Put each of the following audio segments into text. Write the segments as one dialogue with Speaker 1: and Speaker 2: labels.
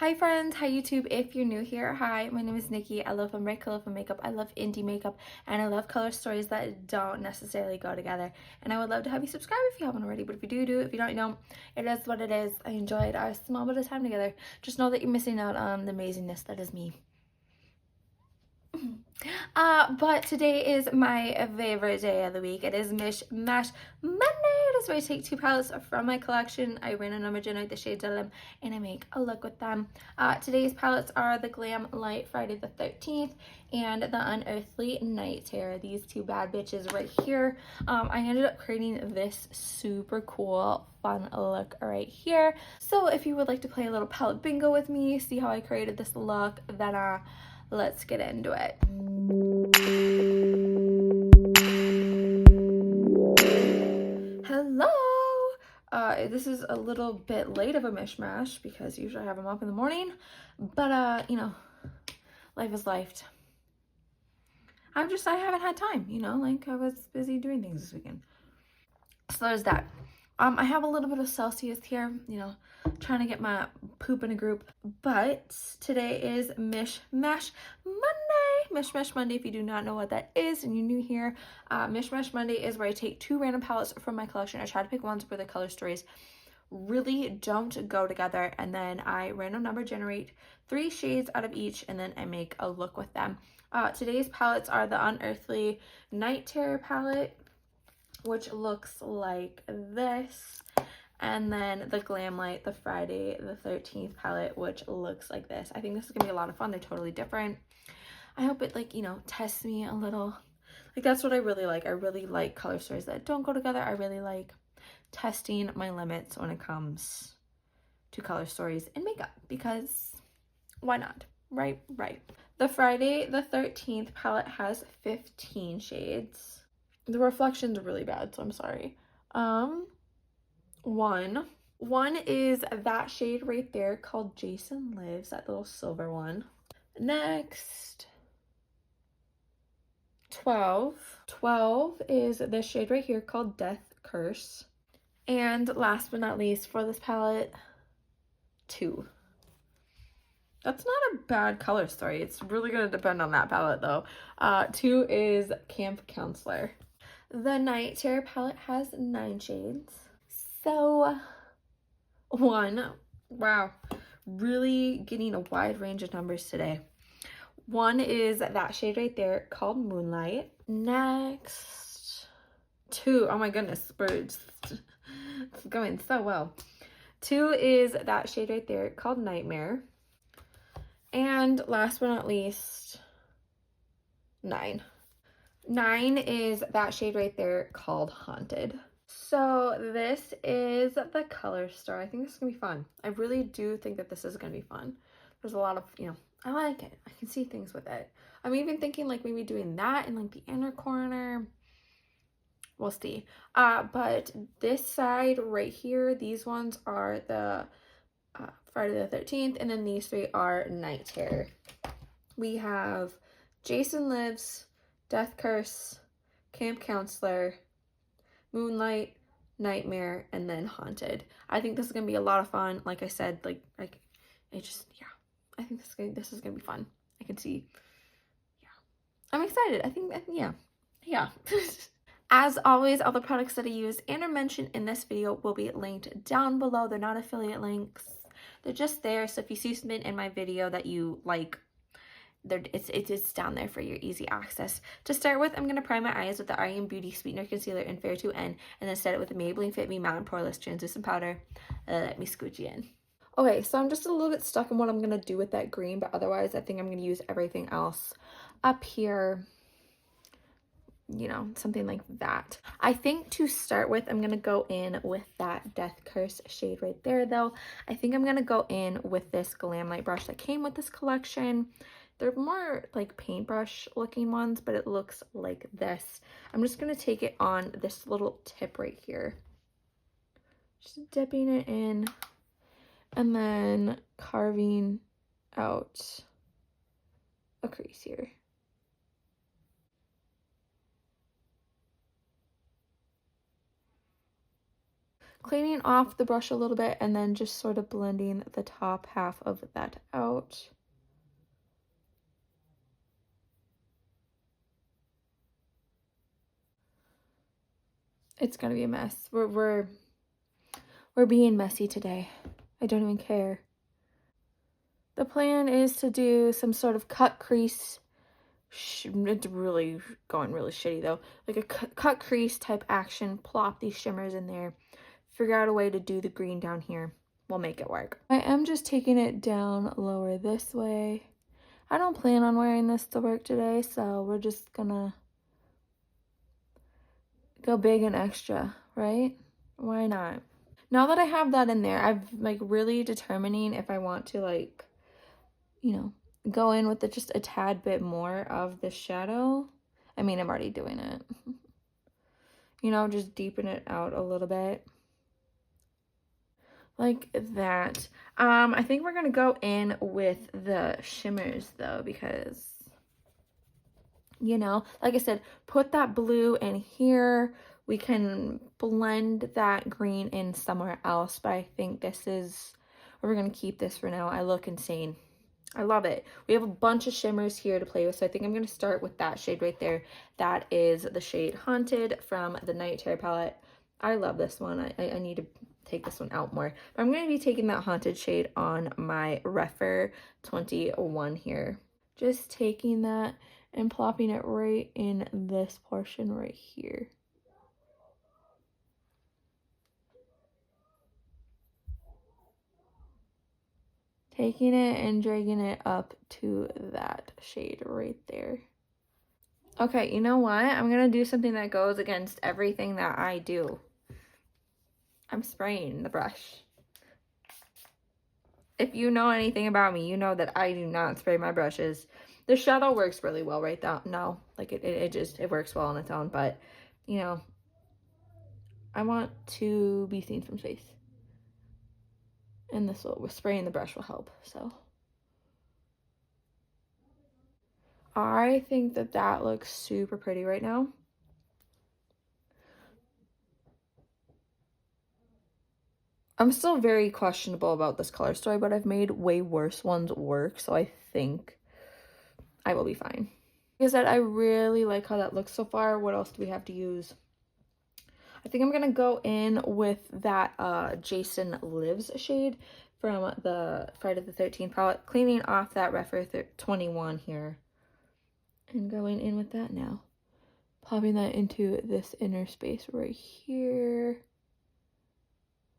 Speaker 1: Hi friends, hi YouTube. If you're new here, hi, my name is Nikki. I love film break, I love film makeup, I love indie makeup, and I love color stories that don't necessarily go together. And I would love to have you subscribe if you haven't already, but if you do, do. If you don't, you know, it is what it is. I enjoyed our small bit of time together. Just know that you're missing out on the amazingness that is me. But today is my favorite day of the week. It is Mish Mash Monday. It is where I take two palettes from my collection. I random number generate the shades out of them and I make a look with them. Today's palettes are the Glamlite Friday the 13th and the Unearthly Night Terror. These two bad bitches right here. I ended up creating this super cool fun look right here. So if you would like to play a little palette bingo with me, see how I created this look, then let's get into it. Hello! This is a little bit late of a mishmash because usually I have them up in the morning, but you know, life is life. I haven't had time, you know, like I was busy doing things this weekend. So there's that. I have a little bit of Celsius here, you know, trying to get my poop in a group. But today is Mish Mash Monday. Mish Mash Monday, if you do not know what that is and you're new here, Mish Mash Monday is where I take two random palettes from my collection. I try to pick ones where the color stories really don't go together, and then I random number generate 3 shades out of each, and then I make a look with them. Today's palettes are the Unearthly Night Terror palette, which looks like this, and then the Glamlite, the Friday the 13th palette, which looks like this. I think this is gonna be a lot of fun. They're totally different. I hope it, like, you know, tests me a little. Like, that's what I really like. I really like color stories that don't go together. I really like testing my limits when it comes to color stories and makeup, because why not? Right. The Friday the 13th palette has 15 shades. The reflection's really bad, so I'm sorry. One is that shade right there called Jason Lives, that little silver one. Next, 12 is this shade right here called Death Curse. And last but not least for this palette, 2. That's not a bad color story. It's really going to depend on that palette though. 2 is Camp Counselor. The Night Terror palette has 9 shades. So 1, wow, really getting a wide range of numbers today. 1 is that shade right there called Moonlight. Next, 2, oh my goodness, birds, it's going so well. 2 is that shade right there called Nightmare. And last but not least, 9 is that shade right there called Haunted. So this is the color store. I think this is gonna be fun. I really do think that this is gonna be fun. There's a lot of, you know, I like it. I can see things with it. I'm even thinking like maybe doing that in like the inner corner. We'll see. But this side right here, these ones are the Friday the 13th, and then these 3 are Night Terror. We have Jason Lives, Death Curse, Camp Counselor, Moonlight, Nightmare, and then Haunted. I think this is gonna be a lot of fun. Like I said, I think this is gonna be fun. I can see. Yeah, I'm excited. I think yeah. As always, all the products that I use and are mentioned in this video will be linked down below. They're not affiliate links. They're just there. So if you see something in my video that you like, it's down there for your easy access. To start with, I'm going to prime my eyes with the Arium Beauty Sweetener Concealer in Fair 2N, and then set it with the Maybelline Fit Me Matte and Poreless Translucent Powder. Let me scooch you in. Okay, so I'm just a little bit stuck in what I'm going to do with that green, but otherwise I think I'm going to use everything else up here. You know, something like that. I think to start with, I'm going to go in with that Death Curse shade right there, though. I think I'm going to go in with this Glamlite brush that came with this collection. They're more like paintbrush looking ones, but it looks like this. I'm just going to take it on this little tip right here. Just dipping it in and then carving out a crease here. Cleaning off the brush a little bit and then just sort of blending the top half of that out. It's gonna be a mess. We're being messy today. I don't even care. The plan is to do some sort of cut crease. It's really going really shitty though. Like a cut crease type action. Plop these shimmers in there. Figure out a way to do the green down here. We'll make it work. I am just taking it down lower this way. I don't plan on wearing this to work today, so we're just gonna go big and extra, right? Why not? Now that I have that in there, I'm like really determining if I want to like, you know, go in with just a tad bit more of the shadow. I mean, I'm already doing it. You know, just deepen it out a little bit. Like that. I think we're gonna go in with the shimmers though, because, you know, like I said, put that blue in here. We can blend that green in somewhere else, but I think this is, we're gonna keep this for now. I look insane. I love it. We have a bunch of shimmers here to play with, so I think I'm going to start with that shade right there. That is the shade Haunted from the Night Terror palette. I love this one. I need to take this one out more. But I'm going to be taking that Haunted shade on my Refer 21 here. Just taking that and plopping it right in this portion right here. Taking it and dragging it up to that shade right there. Okay, you know what? I'm going to do something that goes against everything that I do. I'm spraying the brush. If you know anything about me, you know that I do not spray my brushes. The shadow works really well right now. Like it works well on its own, but you know, I want to be seen from space. And this will, with spraying the brush will help, so. I think that that looks super pretty right now. I'm still very questionable about this color story, but I've made way worse ones work, so I think I will be fine. Like I said, I really like how that looks so far. What else do we have to use? I think I'm going to go in with that Jason Lives shade from the Friday the 13th palette, cleaning off that Refer 21 here, and going in with that now. Popping that into this inner space right here.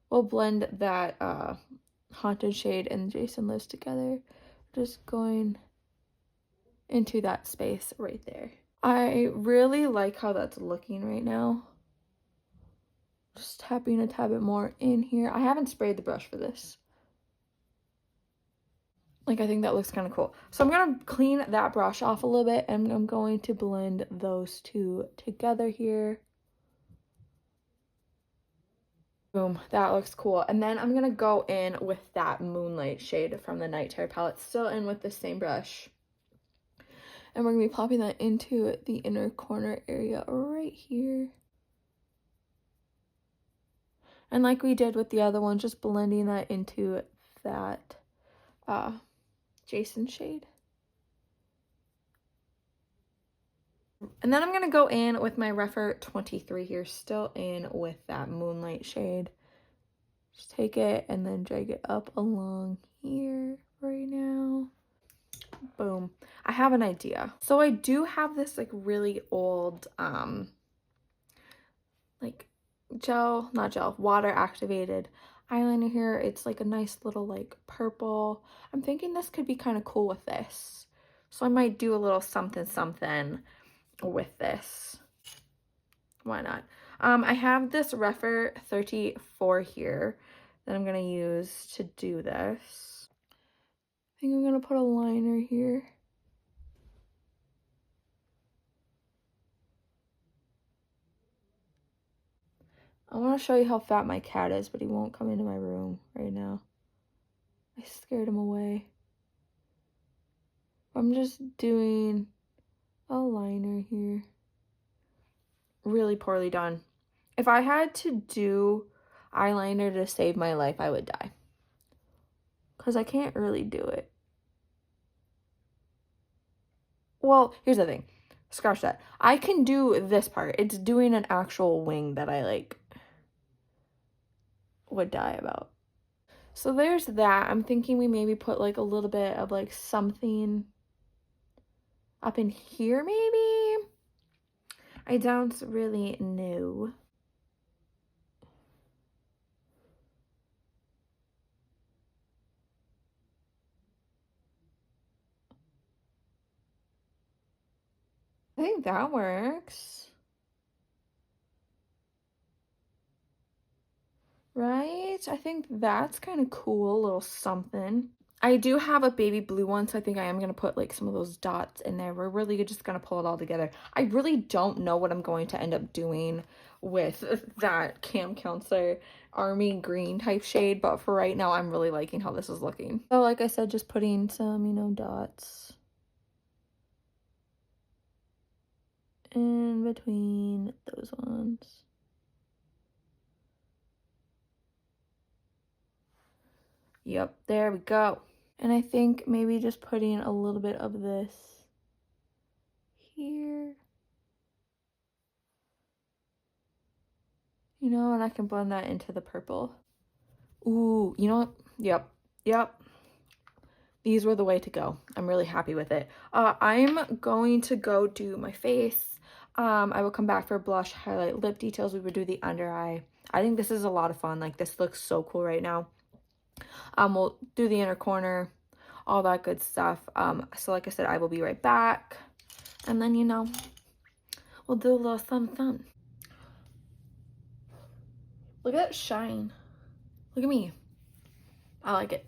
Speaker 1: We'll blend that Haunted shade and Jason Lives together. Just going into that space right there. I really like how that's looking right now. Just tapping a tad bit more in here. I haven't sprayed the brush for this. Like, I think that looks kind of cool. So I'm going to clean that brush off a little bit, and I'm going to blend those two together here. Boom, that looks cool. And then I'm going to go in with that Moonlight shade from the Night Terror palette, still in with the same brush. And we're going to be popping that into the inner corner area right here. And like we did with the other one, just blending that into that Jason shade. And then I'm going to go in with my Refer 23 here, still in with that Moonlight shade. Just take it and then drag it up along here right now. Boom. I have an idea. So I do have this like really old, like water activated eyeliner here. It's like a nice little like purple. I'm thinking this could be kind of cool with this. So I might do a little something with this. Why not? I have this Refer 34 here that I'm going to use to do this. I think I'm going to put a liner here. I want to show you how fat my cat is, but he won't come into my room right now. I scared him away. I'm just doing a liner here. Really poorly done. If I had to do, eyeliner to save my life, I would die. Because I can't really do it. Well, here's the thing. Scratch that. I can do this part. It's doing an actual wing that I, like, would die about. So there's that. I'm thinking we maybe put, like, a little bit of, like, something up in here, maybe? I don't really know. I think that works. Right? I think that's kind of cool, a little something. I do have a baby blue one, so I think I am going to put like some of those dots in there. We're really just going to pull it all together. I really don't know what I'm going to end up doing with that Camp Counselor Army Green type shade, but for right now, I'm really liking how this is looking. So like I said, just putting some, you know, dots in between those ones. Yep, there we go. And I think maybe just putting a little bit of this here. You know, and I can blend that into the purple. Ooh, you know what? Yep. These were the way to go. I'm really happy with it. I'm going to go do my face. I will come back for blush, highlight, lip details. We would do the under eye. I think this is a lot of fun. Like, this looks so cool right now. We'll do the inner corner, all that good stuff. So like I said, I will be right back. And then, you know, we'll do a little something. Look at that shine. Look at me. I like it.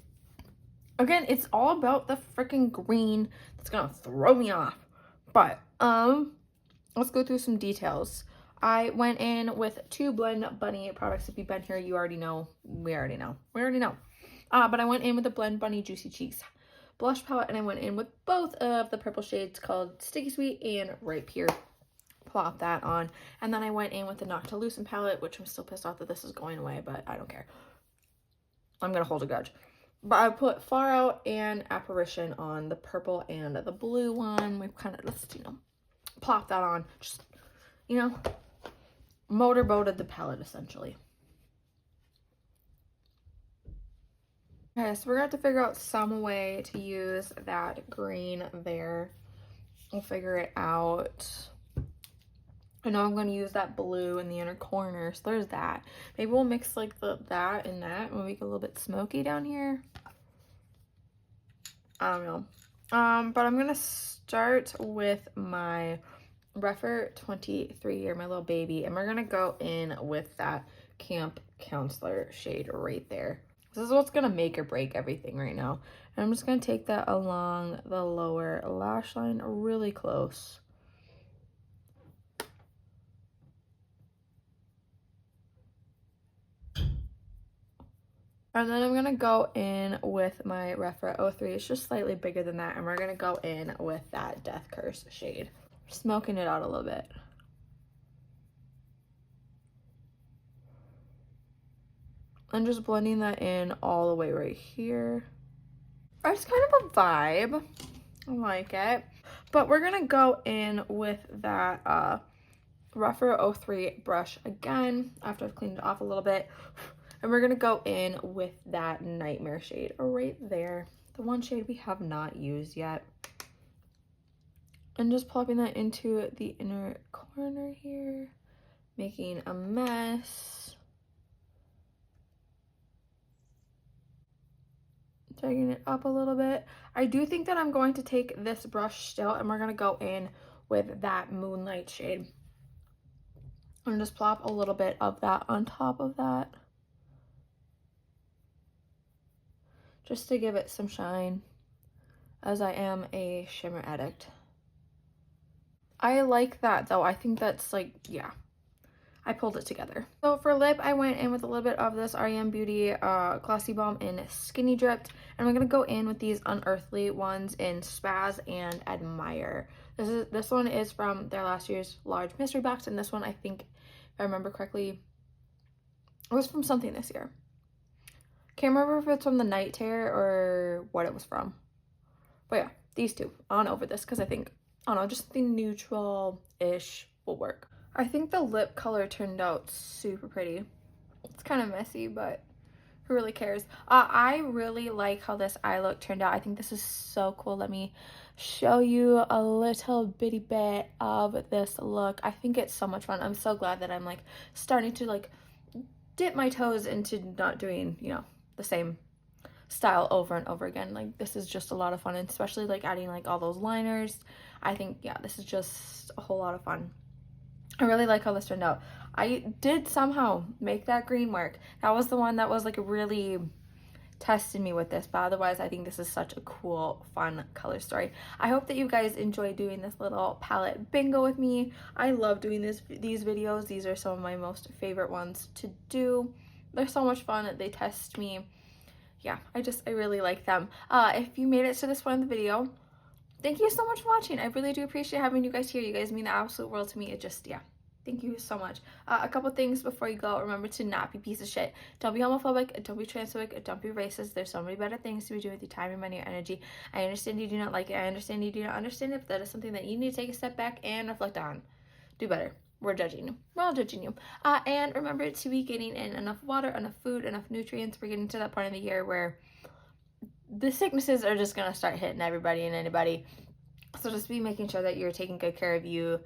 Speaker 1: Again, it's all about the freaking green that's gonna throw me off. But, let's go through some details. I went in with 2 Blend Bunny products. If you've been here, you already know. We already know. But I went in with the Blend Bunny Juicy Cheeks blush palette, and I went in with both of the purple shades called Sticky Sweet and Ripe Here. Plop that on. And then I went in with the Noctilucent palette, which I'm still pissed off that this is going away, but I don't care. I'm gonna hold a grudge. But I put Far Out and Apparition on the purple and the blue one. We've kind of just, you know, plop that on. Just, you know, motorboated the palette, essentially. Okay, so we're going to have to figure out some way to use that green there. We'll figure it out. I know I'm going to use that blue in the inner corner, so there's that. Maybe we'll mix like that and that and make it a little bit smoky down here. I don't know. But I'm going to start with my Refer 23 here, my little baby, and we're going to go in with that Camp Counselor shade right there. This is what's going to make or break everything right now. And I'm just going to take that along the lower lash line really close. And then I'm going to go in with my Refer 03. It's just slightly bigger than that. And we're going to go in with that Death Curse shade. Smoking it out a little bit. I'm just blending that in all the way right here. It's kind of a vibe. I like it. But we're going to go in with that Refer 03 brush again after I've cleaned it off a little bit. And we're going to go in with that Nightmare shade right there. The one shade we have not used yet. And just plopping that into the inner corner here. Making a mess. Taking it up a little bit. I do think that I'm going to take this brush still and we're going to go in with that Moonlight shade. And just plop a little bit of that on top of that. Just to give it some shine, as I am a shimmer addict. I like that though. I think that's like, yeah. I pulled it together. So for lip, I went in with a little bit of this REM Beauty Glossy Balm in Skinny Dripped. And we're going to go in with these Unearthly ones in Spaz and Admire. This one is from their last year's large mystery box. And this one, I think, if I remember correctly, It was from something this year. Can't remember if it's from the Night Terror or what it was from. But yeah, these two on over this because I think, I don't know, just the neutral-ish will work. I think the lip color turned out super pretty. It's kind of messy, but who really cares? I really like how this eye look turned out. I think this is so cool. Let me show you a little bitty bit of this look. I think it's so much fun. I'm so glad that I'm like starting to like dip my toes into not doing, you know, the same style over and over again. Like this is just a lot of fun, and especially like adding like all those liners. I think, yeah, this is just a whole lot of fun. I really like how this turned out. I did somehow make that green work. That was the one that was like really testing me with this, but otherwise I think this is such a cool, fun color story. I hope that you guys enjoy doing this little palette bingo with me. I love doing these videos. These are some of my most favorite ones to do. They're so much fun. They test me. Yeah, I really like them. If you made it to this point in the video, thank you so much for watching. I really do appreciate having you guys here. You guys mean the absolute world to me. It just, yeah. Thank you so much. A couple things before you go. Remember to not be a piece of shit. Don't be homophobic. Don't be transphobic. Don't be racist. There's so many better things to be doing with your time, your money, your energy. I understand you do not like it. I understand you do not understand it, but that is something that you need to take a step back and reflect on. Do better. We're judging you. We're all judging you. And remember to be getting in enough water, enough food, enough nutrients. We're getting to that point of the year where the sicknesses are just going to start hitting everybody and anybody. So just be making sure that you're taking good care of you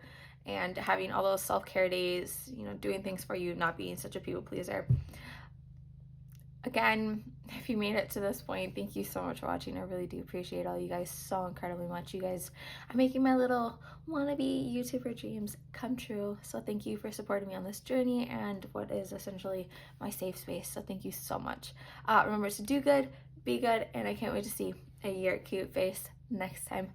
Speaker 1: and having all those self-care days, you know, doing things for you, not being such a people pleaser. Again, if you made it to this point, thank you so much for watching. I really do appreciate all you guys so incredibly much. You guys are making my little wannabe YouTuber dreams come true. So thank you for supporting me on this journey and what is essentially my safe space. So thank you so much. Remember to do good, be good, and I can't wait to see your cute face next time.